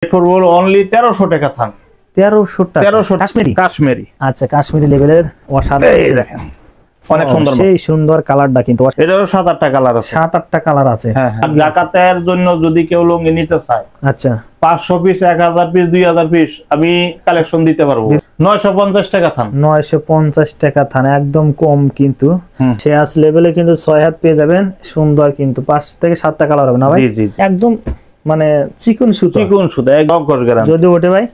পড়বো অনলি 1300 টাকা থান। 1300 টাকা 1300 কাশ্মীরি কাশ্মীরি। আচ্ছা কাশ্মীরি লেভেলের অসাধারণ এই দেখেন অনেক সুন্দর সেই সুন্দর কালারটা কিন্তু এটারও 7-8টা কালার আছে। 7-8টা কালার আছে। হ্যাঁ হ্যাঁ। জাকাতের জন্য যদি কেউ লুঙ্গি নিতে চায় আচ্ছা 500 পিস 1000 পিস 2000 পিস আমি কালেকশন দিতে পারবো। 950 টাকা থান। 950 টাকা থান একদম কম কিন্তু শেয়াস লেভেলে কিন্তু 6 হাত পেয়ে যাবেন। সুন্দর কিন্তু 5 থেকে 7টা কালার হবে না ভাই? জি জি একদম মানে চিকন সুতা একদম করে গ্রাম যদি ওঠে ভাই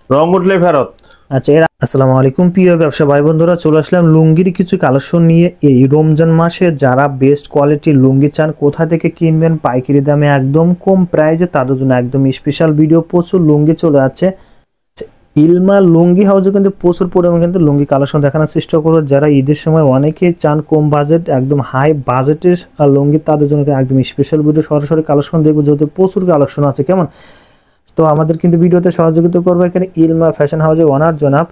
রং উঠলে ফেরত। আচ্ছা আসসালামু আলাইকুম প্রিয় ব্যবসা ভাই বন্ধুরা, চলে আসলাম লুঙ্গির কিছু কালেকশন নিয়ে। এই রমজান মাসে যারা বেস্ট কোয়ালিটির লুঙ্গি চান, কোথা থেকে কিনবেন পাইকারি দামে একদম কম প্রাইসে, তাদের জন্য একদম স্পেশাল ভিডিও। প্রচুর লুঙ্গি চলে যাচ্ছে ইলমা লুঙ্গি হাউসে, কিন্তু প্রচুর পরিমাণে কিন্তু লুঙ্গি কালেকশন দেখানোর চেষ্টা করবো। যারা ঈদের সময় অনেকেই চান কম বাজেট একদম হাই বাজেটের লুঙ্গি, তাদের জন্য একদম স্পেশাল ভিডিও। সরাসরি কালেকশন দেখবো যেহেতু প্রচুর কালেকশন আছে। কেমন তো আমাদের কিন্তু ভিডিওতে সহযোগিতা করবে এখানে ইলমা ফ্যাশন হাউসের ওনার জনাব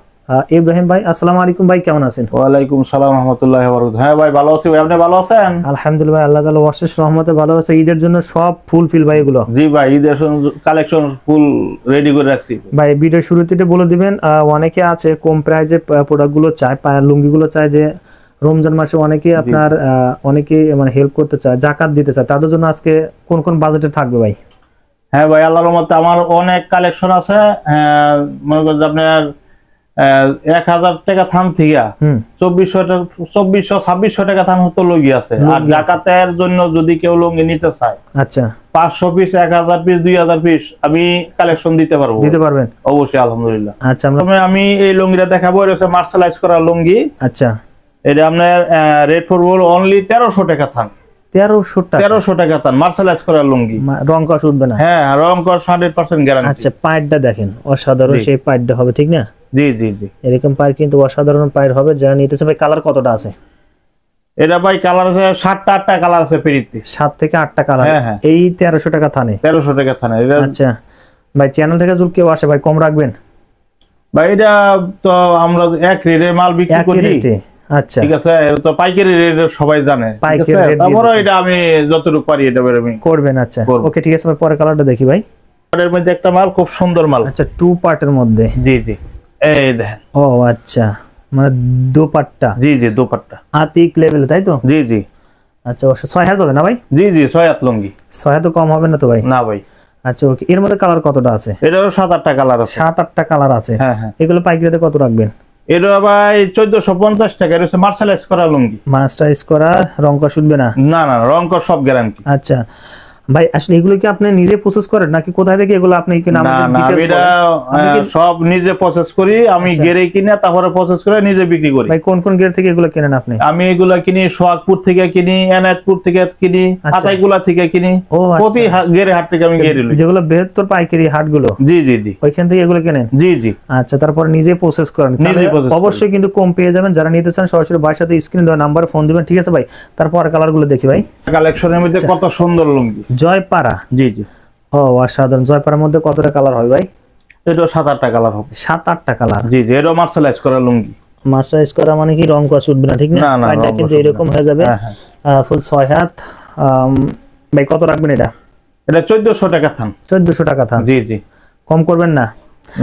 ইব্রাহিম ভাই। আসসালামু আলাইকুম ভাই, কেমন আছেন? ওয়ালাইকুম সালাম রাহমাতুল্লাহি ওয়া বারাকাতুহু। হ্যাঁ ভাই ভালো আছি ভাই, আপনি ভালো আছেন? আলহামদুলিল্লাহ, আল্লাহ তাআলা অশেষ রহমতে ভালো আছে। ঈদের জন্য সব ফুলফিল ভাই এগুলো? জি ভাই ঈদের কালেকশন ফুল রেডি করে রাখছি ভাই। ভিডিও শুরুতে বলে দিবেন, অনেকে আছে কম প্রাইসে প্রোডাক্টগুলো চায়, লুঙ্গিগুলো চায়, যে রমজান মাসে অনেকে আপনার অনেকে মানে হেল্প করতে চায়, জাকাত দিতে চায়, তাদের জন্য আজকে কোন কোন বাজেটে থাকবে ভাই? হ্যাঁ ভাই আল্লাহর রহমতে আমার অনেক কালেকশন আছে। মনে করেন আপনার 1000 টাকা থান থেকে 2400-2600 টাকা থান হতো লুঙ্গি আছে। আর জাকাতের জন্য যদি কেউ লুঙ্গি নিতে চায় আচ্ছা 500 পিস 1000 পিস 2000 পিস আমি কালেকশন দিতে পারবো। দিতে পারবেন? অবশ্যই আলহামদুলিল্লাহ। আচ্ছা আমি এই লুঙ্গিটা দেখাবো, এটা হচ্ছে মার্শালাইজ করা লুঙ্গি। আচ্ছা এটা আপনার রেট পড়বো অনলি 1300 টাকা থান। 1300 টাকা থান মার্শালাইজ করা লুঙ্গি, রং কস উঠবে না? হ্যাঁ রং কস 100% গ্যারান্টি। আচ্ছা পাইরটা দেখেন অসাধারণ, সেই পাইরটা হবে ঠিক না? জি জি জি এরকম পাইর কিন্তু অসাধারণ পাইর হবে। যারা নিতেছে ভাই কালার কতটা আছে? এটা ভাই কালার আছে 7-8টা কালার আছে পেরিতে, 7 থেকে 8টা কালার। হ্যাঁ এই 1300 টাকা থানে? 1300 টাকা থানে। আচ্ছা ভাই চ্যানেল থেকে যদি কেউ আসে ভাই কম রাখবেন? ভাই এটা তো আমরা এক রেটে মাল বিক্রি করি। আচ্ছা ঠিক আছে, তো পাইকারি রেট সবাই জানে, পাইকারি রেট তারপরে এটা আমি যতটুকু পারি এটা আমি করবেন। আচ্ছা ওকে ঠিক আছে ভাই, পরে কালারটা দেখি ভাই। এর মধ্যে একটা মাল খুব সুন্দর মাল। আচ্ছা 2 পার্টের মধ্যে? জি জি এই দেখেন। ও আচ্ছা মানে দোপাট্টা? জি জি দোপাট্টা আতিক লেভেল তাই তো? জি জি আচ্ছা 6 হাত হবে না ভাই? জি জি 6 হাত লুঙ্গি। 6 হাত কম হবে না তো ভাই? না ভাই। আচ্ছা ওকে, এর মধ্যে কালার কতটা আছে? এটারও 7-8টা কালার আছে। 7-8টা কালার আছে। হ্যাঁ হ্যাঁ। এগুলো পাইকারিতে কত রাখবেন? এটা ভাই 1450 টাকা। এটা হচ্ছে মার্শালাইজ করা লুঙ্গি, মাস্টারাইজ করা, রং কস উঠবে না? না না রং কস সব গ্যারান্টি। আচ্ছা ভাই আসলে এগুলো কি আপনি নিজে প্রসেস করেন নাকি কোথা থেকে এগুলো আপনি কিনা? না না এটা সব নিজে প্রসেস করি আমি, গেরে কিনে তারপরে প্রসেস করে নিজে বিক্রি করি। ভাই কোন কোন গের থেকে এগুলো কেনেন আপনি? আমি এগুলা কিনি সোহাগপুর থেকে কিনি, এনায়তপুর থেকে কিনি, আতাইগুলা থেকে কিনি। প্রতি গেরে হাট থেকে আমি গেরে লই, যেগুলো বৃহত্তর পাইকারি হাটগুলো। জি জি জি ওইখান থেকে এগুলো কেনেন? জি জি। আচ্ছা তারপর নিজে প্রসেস করেন, অবশ্যই কিন্তু কম পেয়ে যাবেন। যারা নিতে চান সরাসরি ভাইয়ের সাথে স্ক্রিন দেওয়া নাম্বারে ফোন দিবেন। ঠিক আছে ভাই, তারপর কালারগুলো দেখি ভাই। কালেকশনের মধ্যে কত সুন্দর লুঙ্গি। জয়পাড়া? জি জি। ও অসাধারণ। জয়পাড়ার মধ্যে কতটা কালার হয় ভাই? এটা 7-8টা কালার হবে। 7-8টা কালার? জি জি। এটা মার্শালাইজ করা লুঙ্গি। মার্শালাইজ করা মানে কি রং কস উঠবে না ঠিক না? এটা কিন্তু এরকম হয়ে যাবে ফুল 6 হাত। ভাই কত রাখবেন এটা? এটা 1400 টাকা থান। 1400 টাকা থান? জি জি। কম করবেন না?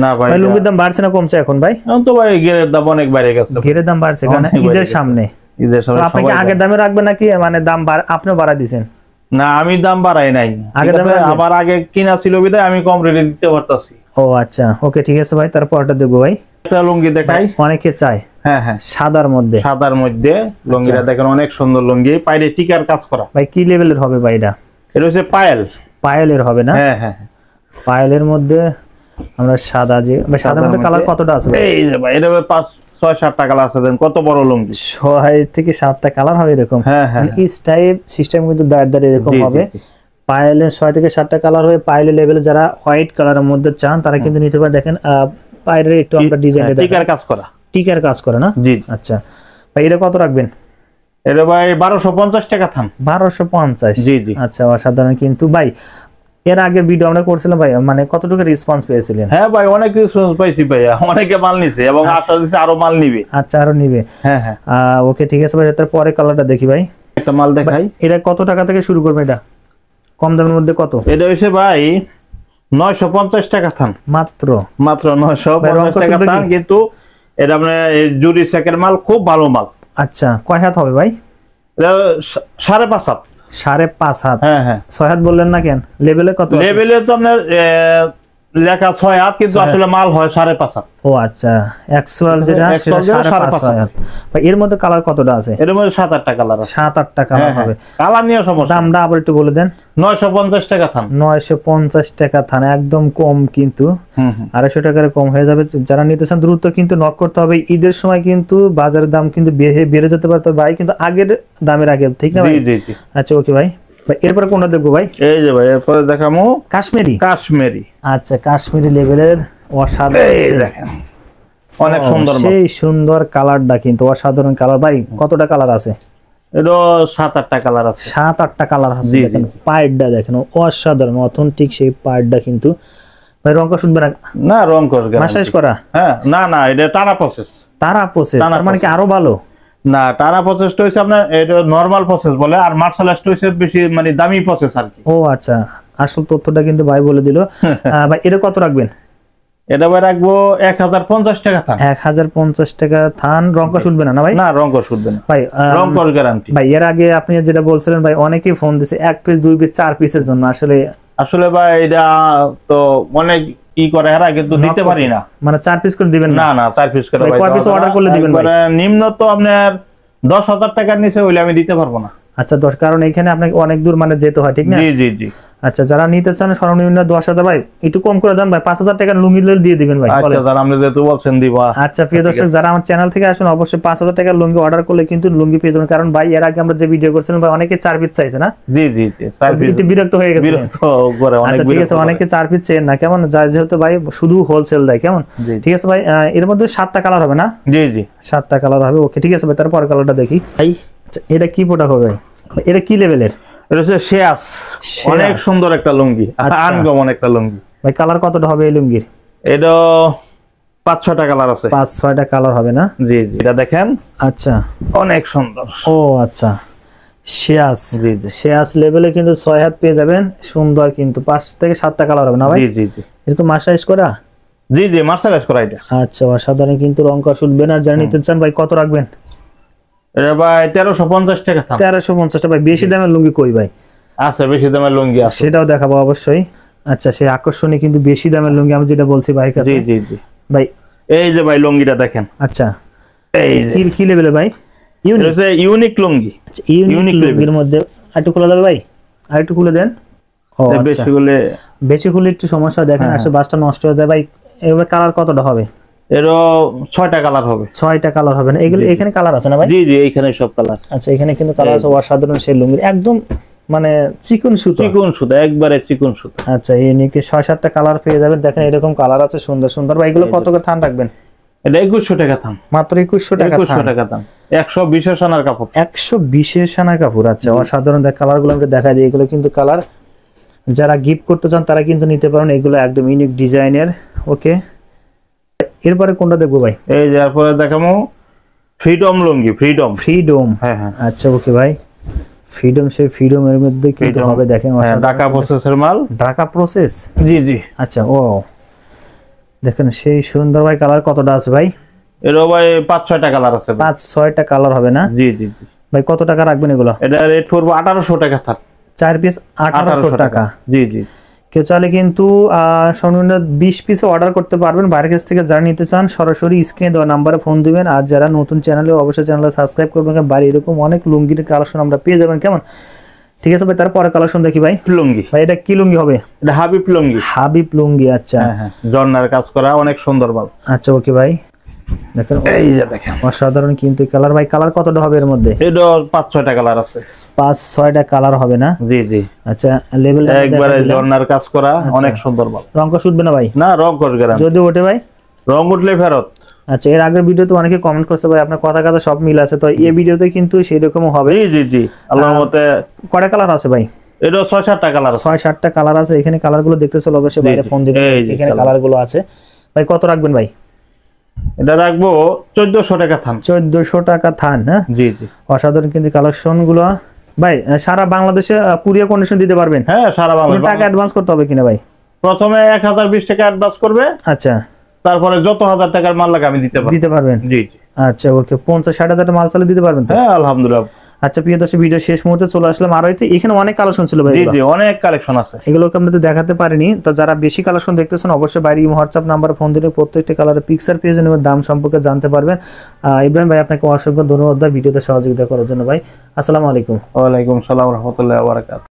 না ভাই। লুঙ্গির দাম বাড়ছে না কমছে এখন ভাই? এখন তো ভাই গেরের দাম অনেক বেড়ে গেছে। গেরের দাম বাড়ছে কারণ ঈদের সামনে। ঈদের সামনে আপনি কি আগের দামে রাখবেন নাকি মানে দাম আপনিও বাড়াই দিবেন? না আমি দাম বাড়াই নাই, আবার আগে কিনা ছিল বিধায় আমি কম রেটে দিতে পারতাছি। ও আচ্ছা ওকে ঠিক আছে ভাই, তারপরটা দেখবো ভাই। একটা লুঙ্গি দেখাই, অনেকে চায়। হ্যাঁ হ্যাঁ সাদার মধ্যে? সাদার মধ্যে লুঙ্গিটা দেখেন অনেক সুন্দর লুঙ্গি, পায়ে টিকার কাজ করা। ভাই কি লেভেলের হবে ভাই এটা? এটা হচ্ছে পায়েল। পায়েলের হবে না? হ্যাঁ হ্যাঁ। পায়েলের মধ্যে আমরা সাদা, যে ভাই সাদার মধ্যে কালার কতটা আছে? এই যে ভাই এটা 5-6-7টা কালার আছে। দেন কত বড় লুঙ্গি, 6 থেকে 7টা কালার হবে এরকম। হ্যাঁ হ্যাঁ। এই টাইপ সিস্টেম কিন্তু দাঁড় এরকম হবে। পায়েলের 6 থেকে 7টা কালার হবে। পায়েলের লেভেলে যারা হোয়াইট কালারের মধ্যে চান তারা কিন্তু নিতে পারে। দেখেন পায়েলের একটু আমরা ডিজাইনে টিকার কাজ করা, টিকার কাজ করে না? জি। আচ্ছা ভাই এটা কত রাখবেন? এটা ভাই 1250 টাকা থাম। 1250? জি জি। আচ্ছা অসাধারণ কিন্তু ভাই। এর আগের ভিডিও আমরা করছিলাম ভাই, মানে কতটুকু রেসপন্স পেয়েছিলেন? হ্যাঁ ভাই অনেক রেসপন্স পাইছি ভাই, অনেকে মাল নিছে এবং আশা দিছে আরো মাল নিবে। আচ্ছা আরো নিবে? হ্যাঁ হ্যাঁ। ওকে ঠিক আছে ভাই, তারপরে কালারটা দেখি ভাই। একটা মাল দেখাই। এটা কত টাকা থেকে শুরু করবে? এটা কম দামের মধ্যে কত? এটা হইছে ভাই 950 টাকা থান, মাত্র মাত্র 950 টাকা শুনবে থান। কি? কিন্তু এটা আপনার জুরি সেকের মাল, খুব ভালো মাল। আচ্ছা, কয় হাত হবে ভাই? এটা 5.5 হাত। 5.5 হাত? হ্যাঁ হ্যাঁ। 6 হাত বললেন না কেন? লেভেলে কত আছে? লেভেলে তো আপনার লেখা 6 হাত, কিন্তু 6 হাত। আসলে মাল হয় 5.5 হাত। ও আচ্ছা, অ্যাকচুয়াল যেটা সেটা Actual যেটা 5.5 5.5 হাত। ভাই এর মধ্যে কালার কতটা আছে? এর মধ্যে 7-8টা কালার আছে। 7-8টা কালার হবে। কালার নিয়ে সমস্যা। দামটা আবার একটু বলে দেন। 950 টাকা থান। 950 টাকা থান, একদম কম কিন্তু। 250 টাকার কম হয়ে যাবে। যারা নিতে চান দ্রুত কিন্তু নক করতে হবে। ঈদের সময় কিন্তু বাজারের দাম কিন্তু বেড়ে যেতে পারে, তো ভাই কিন্তু আগের দামের আগে, ঠিক না ভাই? জি জি জি। আচ্ছা ওকে ভাই। ভাই এরপর কোনটা দেখবো ভাই? এই যে ভাই, এরপরে দেখামু কাশ্মীরি। কাশ্মীরি। আচ্ছা, কাশ্মীরি লেভেলের অসাধারণ। এই দেখেন, অনেক সুন্দর মাল। সেই সুন্দর কালারটা কিন্তু অসাধারণ কালার। ভাই কতটা কালার আছে? এটা 7-8টা কালার আছে। 7-8টা কালার আছে। জি, জি। দেখেন পাইডটা দেখেন, অসাধারণ অথেন্টিক সেই পাইডটা কিন্তু। ভাই রং শুনবে না? না, রং করবে মাসাজ করা? হ্যাঁ, না না, এটা টানা প্রসেস। তারা প্রসেস, টানা তার মানে কি process। আরো ভালো? না, টানা প্রসেসটা হইছে আপনার, এটা নরমাল প্রসেস বলে, আর মার্শালাইজড হইছে বেশি মানে দামি প্রসেস আর কি। ও আচ্ছা, আসল তথ্যটা কিন্তু ভাই বলে দিল। ভাই এটা কত রাখবেন? এটা ভাই রাখবো 1050 টাকা থান। 1050 টাকা থান। রং শুনবে না? না ভাই, না, রং কর শুনবে না। ভাই রং কর গ্যারান্টি। ভাই এর আগে আপনি যেটা বলছিলেন ভাই, অনেকেই ফোন দিছে 1 পিস 2 পিস 4 পিসের জন্য। আসলে আসলে ভাই এটা তো অনেক ই করে, এরা কিন্তু দিতে পারি না। মানে 4 পিস করে দিবেন না না? না, 4 পিস করে ভাই, ভাই কয় piece order করলে দিবেন ভাই? একবারে নিম্ন তো আপনার 10,000 টাকার নিচে হইলে আমি দিতে পারবো না। আচ্ছা 10, কারণ এখানে আপনাকে অনেক দূর মানে যেতে হয়, ঠিক না? জি জি জি। আচ্ছা, যারা নিতে চান সর্বনিম্ন 10,000। ভাই একটু কম করে দেন ভাই, 5,000 টাকার লুঙ্গি দিয়ে দিবেন ভাই। আচ্ছা, বলেন। স্যার আপনি যেহেতু বলছেন দিবা। আচ্ছা প্রিয় দর্শক, যারা আমার চ্যানেল থেকে আসুন অবশ্যই 5,000 টাকার লুঙ্গি অর্ডার করলে কিন্তু লুঙ্গি পেয়ে যাবেন। কারণ ভাই এর আগে আমরা যে ভিডিও করছিলাম ভাই, অনেকে 4 পিস চাইছে না? জি জি জি, 4 পিস। একটু বিরক্ত হয়ে গেছে। বিরক্ত করে, অনেক আচ্ছা ঠিক আছে, বিরক্ত করে। অনেকে 4 পিস চেন না, কেমন? যার যেহেতু ভাই শুধু হোলসেল দেয়, কেমন? জি। ঠিক আছে ভাই, এর মধ্যে 7টা কালার হবে না? জি জি। 7টা কালার হবে। ওকে ঠিক আছে ভাই, তারপর কালারটা দেখি ভাই। আচ্ছা, এটা কি প্রোডাক্ট হবে ভাই? এটা কি লেভেলের? এটা হচ্ছে শেয়াস। শেয়াস। অনেক সুন্দর একটা লুঙ্গি, আচ্ছা। আনকমন একটা লুঙ্গি। ভাই কালার কতটা হবে এই লুঙ্গির? এটা 5-6টা কালার আছে। 5-6টা কালার হবে না? জি জি, এটা দেখেন, আচ্ছা। অনেক সুন্দর। ও আচ্ছা, শেয়াস। জি জি। শেয়াস লেভেলে কিন্তু 6 হাত পেয়ে যাবেন। সুন্দর কিন্তু 5 থেকে 7টা কালার হবে না ভাই? জি জি জি। এরকম মাসাইজ করা? জি জি, মার্শালাইজ করা এটা। আচ্ছা, অসাধারণ কিন্তু। রং শুনবে না? যারা নিতে চান ভাই কত রাখবেন? এটা ভাই 1350 টাকা থাম। 1350 ভাই। বেশি দামের লুঙ্গি কই ভাই? আছে, বেশি দামের লুঙ্গি আছে। সেটাও দেখাবো অবশ্যই। আচ্ছা, সেই আকর্ষণীয় কিন্তু বেশি দামের লুঙ্গি আমি যেটা বলছি ভাই কাছে। জি জি জি। ভাই এই যে ভাই লুঙ্গিটা দেখেন। আচ্ছা, এই যে কি লেভেলে ভাই? এটা হচ্ছে ইউনিক লুঙ্গি। আচ্ছা, ইউনিক লুঙ্গির মধ্যে আরেকটু খোলা যাবে ভাই? আরেকটু খুলে দেন। ও আচ্ছা, বেশি গুলো বেশি খুলে একটু সমস্যা। দেখেন আসলে বাসটা নষ্ট হয়ে যায় ভাই। এবার কালার কতটা হবে? এরও 6টা কালার হবে। 6টা কালার হবে না? এগুলো এখানে কালার আছে না ভাই? জি জি, এইখানে সব কালার। আচ্ছা, এখানে কিন্তু কালার আছে। অসাধারণ সেই লুঙ্গির, একদম মানে চিকন সুতো। চিকন সুতা, একবারে চিকন সুতা। আচ্ছা, ইউনিকে 6-7টা কালার পেয়ে যাবেন। দেখেন এরকম কালার আছে সুন্দর সুন্দর। ভাই এগুলো কত করে থান রাখবেন? এটা 2100 টাকা থাম। মাত্র 2100 টাকা? 2100 টাকা দাম। 120 আনার কাপড়। 120 সানার কাপড়। আচ্ছা, অসাধারণ। কালারগুলো আমি দেখা দিই। এগুলো কিন্তু কালার যারা গিফট করতে চান তারা কিন্তু নিতে পারেন। এগুলো একদম ইউনিক ডিজাইনের। ওকে, এরপরে কোনটা দেখবো ভাই? এই যে এরপরে দেখামু ফ্রিডম লুঙ্গি। ফ্রিডম। হ্যাঁ হ্যাঁ। আচ্ছা ওকে ভাই, ফ্রিডম। সেই ফ্রিডমের মধ্যে কিন্তু Freedom। হবে দেখেন, হ্যাঁ, ঢাকা প্রসেসের মাল। ঢাকা প্রসেস। জি জি। আচ্ছা, ও দেখেন সেই সুন্দর ভাই। কালার কতটা আছে ভাই? এরও ভাই 5-6টা কালার আছে। 5-6টা কালার হবে না? জি জি জি। ভাই কত টাকা রাখবেন এগুলো? এটা রেট করবো 1800 টাকা থাক। 4 পিস 1800 টাকা। জি জি। কেউ চাইলে কিন্তু সর্বনিম্ন 20 পিসে অর্ডার করতে পারবেন বাইরের কাছ থেকে। যারা নিতে চান সরাসরি স্ক্রিনে দেওয়া নাম্বারে ফোন দিবেন। আর যারা নতুন চ্যানেলে অবশ্যই চ্যানেলটা সাবস্ক্রাইব করবেন। বাড়ি এরকম অনেক লুঙ্গির কালেকশন আমরা পেয়ে যাবেন, কেমন? ঠিক আছে ভাই, তারপরে কালেকশন দেখি ভাই। লুঙ্গি। ভাই এটা কি লুঙ্গি হবে? এটা হাবিব লুঙ্গি। হাবিব লুঙ্গি। আচ্ছা হ্যাঁ হ্যাঁ, জর্নার কাজ করা, অনেক সুন্দর মাল। আচ্ছা ওকে ভাই, দেখেন এই যে দেখেন, অসাধারণ কিন্তু কালার। ভাই কালার কতটা হবে এর মধ্যে? এটা 5-6টা কালার আছে। 5-6টা কালার হবে না? জি জি। আচ্ছা, লেভেল একবারে জর্নার কাজ করা, অনেক সুন্দর মাল। রং শুটবে না ভাই? না, রং কর গ্যারান্টি। যদি ওঠে ভাই? রং উঠলে ফেরত। আচ্ছা, এর আগের ভিডিওতে অনেকে কমেন্ট করছে ভাই আপনার কথা কথা সব মিল আছে, তো এই ভিডিওতে কিন্তু সেই রকম হবে। জি জি জি, আল্লাহর মতে। কয়টা কালার আছে ভাই? এটা 6-7টা কালার আছে। 6-7টা কালার আছে। এখানে কালার গুলো দেখতে চলো অবশ্যই বাইরে ফোন দিবেন। এই যে এখানে কালার গুলো আছে। ভাই কত রাখবেন ভাই? এটা রাখবো 1400 টাকা থান। 1400 টাকা থান। হ্যাঁ জি জি। অসাধারণ কিন্তু কালেকশন গুলো ভাই। সারা বাংলাদেশে কুরিয়ার কন্ডিশন দিতে পারবেন? হ্যাঁ, সারা কোনো বাংলাদেশ। টাকা অ্যাডভান্স করতে হবে কিনা ভাই? প্রথমে 1020 টাকা অ্যাডভান্স করবে, আচ্ছা, তারপরে যত হাজার টাকার মাল লাগে আমি দিতে পারবেন। জি জি। আচ্ছা, ওকে, 50-60 হাজার মাল চালে দিতে পারবেন তো? হ্যাঁ আলহামদুলিল্লাহ। আচ্ছা প্রিয় দর্শক, ভিডিও শেষ মুহূর্তে চলে আসলাম আড়াইতে। এখানে অনেক কালেকশন ছিল ভাই। জি জি, অনেক কালেকশন আছে, এগুলোকে আপনাদের দেখাতে পারিনি। তো যারা বেশি কালেকশন দেখতেছেন অবশ্যই বাইরে হোয়াটসঅ্যাপ নাম্বার ফোন দিলে প্রত্যেকটা কালারের পিকচার পেয়ে যাবেন এবং দাম সম্পর্কে জানতে পারবেন। ইব্রাহিম ভাই, আপনাকে অসংখ্য ধন্যবাদ ভাই ভিডিওতে সহযোগিতা করার জন্য ভাই। আসসালামু আলাইকুম। ওয়ালাইকুম সালাম রহমতুল্লাহ ওয়া বারাকাতুহু।